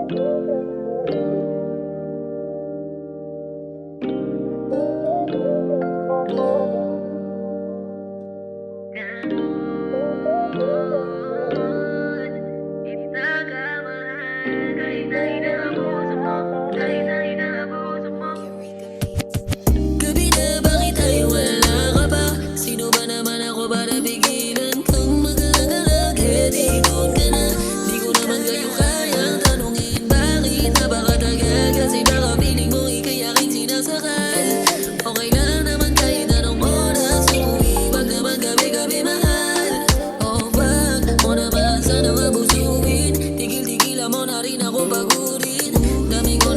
Gabi na bakit ay wala ka ba? Sino ba naman ako para pigilan kang mag-alala? Kaya di doon ka na, di ko naman kayo kayang tanungin bakit napakatagal. Kasi baka piling mo ika'y aking sinasakal. Okay lang naman kahit anong oras umuwi, wag naman gabi-gabi mahal. O wag mo naman sanang abusuin, tigil-tigilan mo na rin ako pagurin. Dami ko